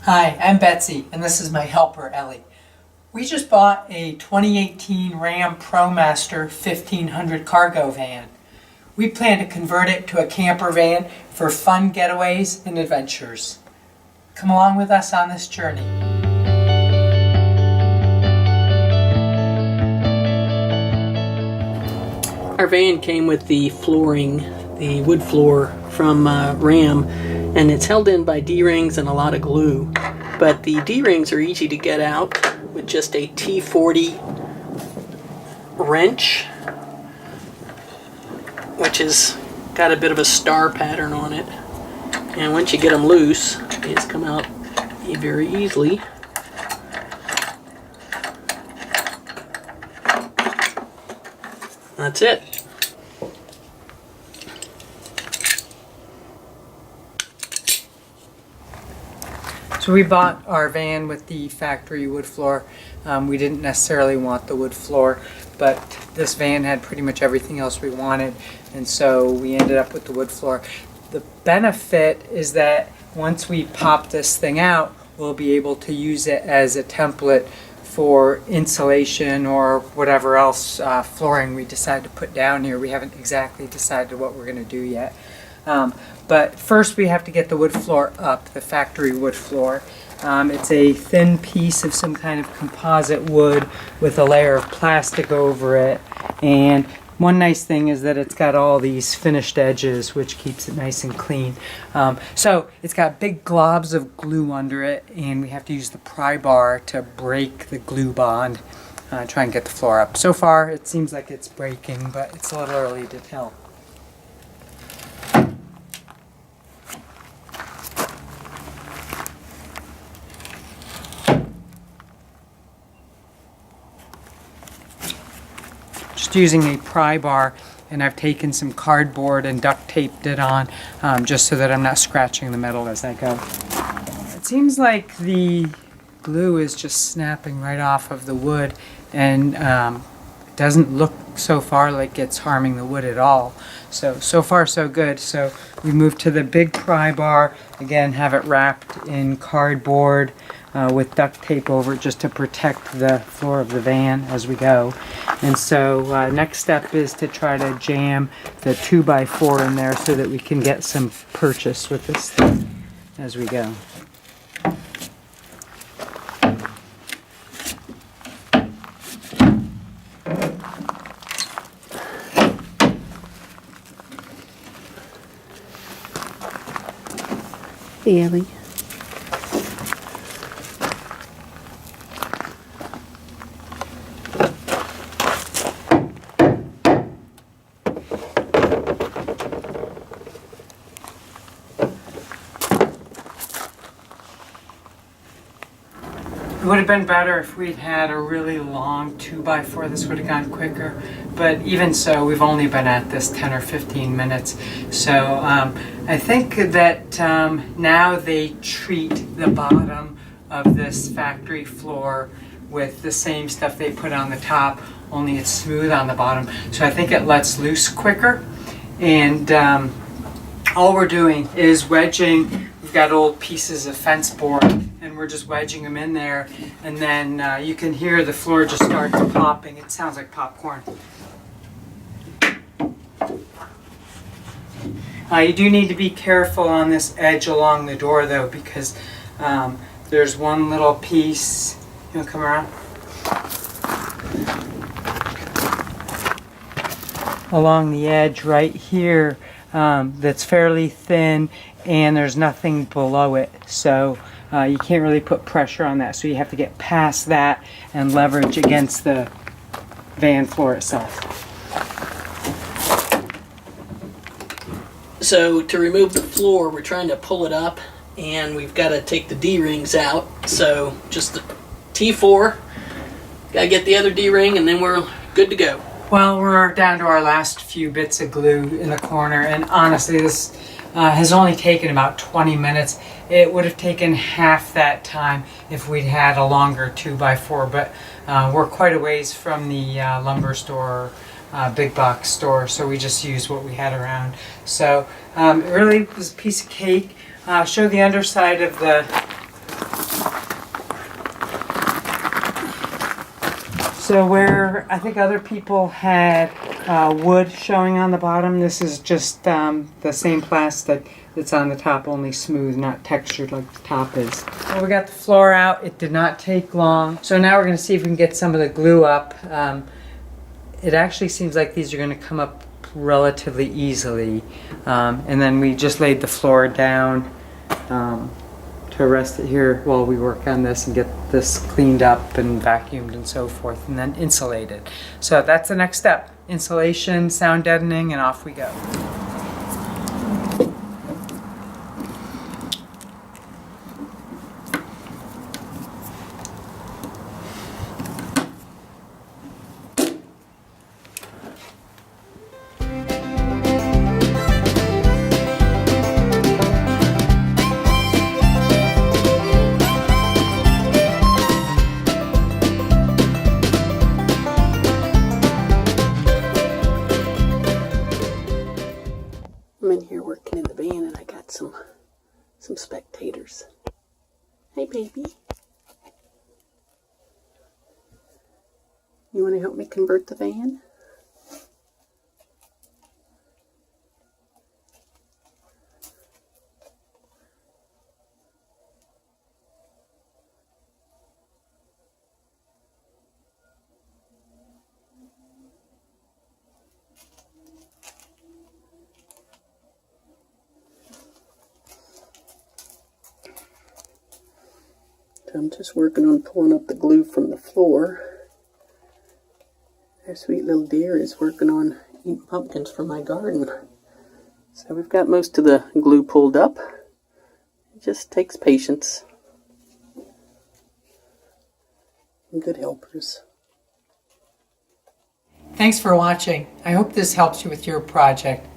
Hi, I'm Betsy, and this is my helper, Ellie. We just bought a 2018 RAM Promaster 1500 cargo van. We plan to convert it to a camper van for fun getaways and adventures. Come along with us on this journey. Our van came with the flooring, the wood floor from RAM, and it's held in by D-rings and a lot of glue. But the D-rings are easy to get out with just a T40 wrench, which has got a bit of a star pattern on it. And once you get them loose, they just come out very easily. That's it. So we bought our van with the factory wood floor. We didn't necessarily want the wood floor, but this van had pretty much everything else we wanted, and so we ended up with the wood floor. The benefit is that once we pop this thing out, we'll be able to use it as a template for insulation or whatever else flooring we decide to put down here. We haven't exactly decided what we're going to do yet. But first we have to get the wood floor up, the factory wood floor. It's a thin piece of some kind of composite wood with a layer of plastic over it. And one nice thing is that it's got all these finished edges, which keeps it nice and clean. So it's got big globs of glue under it, and we have to use the pry bar to break the glue bond, try and get the floor up. So far it seems like it's breaking, but it's a little early to tell. Using a pry bar, and I've taken some cardboard and duct taped it on just so that I'm not scratching the metal as I go. It seems like the glue is just snapping right off of the wood, and it doesn't look so far like it's harming the wood at all. So far so good. So we move to the big pry bar, again have it wrapped in cardboard with duct tape over it just to protect the floor of the van as we go. And so next step is to try to jam the 2x4 in there so that we can get some purchase with this thing as we go. Hey, Ellie. It would have been better if we'd had a really long 2x4. This would have gone quicker, but even so, we've only been at this 10 or 15 minutes. So I think that now they treat the bottom of this factory floor with the same stuff they put on the top, only it's smooth on the bottom. So I think it lets loose quicker, and all we're doing is wedging. We've got old pieces of fence board, and we're just wedging them in there, and then you can hear the floor just starts popping. It sounds like popcorn. You do need to be careful on this edge along the door though, because there's one little piece. You want to come around? Along the edge right here that's fairly thin, and there's nothing below it, so you can't really put pressure on that, so you have to get past that and leverage against the van floor itself. So to remove the floor, we're trying to pull it up, and we've got to take the D-rings out. So just the T4, gotta get the other D-ring, and then we're good to go. Well, we're down to our last few bits of glue in the corner, and honestly this has only taken about 20 minutes. It would have taken half that time if we'd had a longer 2x4, but we're quite a ways from the lumber store, big box store, so we just used what we had around. So it really was a piece of cake. Show the underside of the So where I think other people had wood showing on the bottom, this is just the same plastic that's on the top, only smooth, not textured like the top is. Well, we got the floor out. It did not take long. So now we're going to see if we can get some of the glue up. It actually seems like these are going to come up relatively easily. And then we just laid the floor down to rest it here while we work on this and get this cleaned up and vacuumed and so forth, and then insulated. So that's the next step. Insulation, sound deadening, and off we go. I'm in here working in the van and I got some spectators. Hey baby. You want to help me convert the van? I'm just working on pulling up the glue from the floor. Our sweet little deer is working on eating pumpkins for my garden. So we've got most of the glue pulled up. It just takes patience and good helpers. Thanks for watching. I hope this helps you with your project.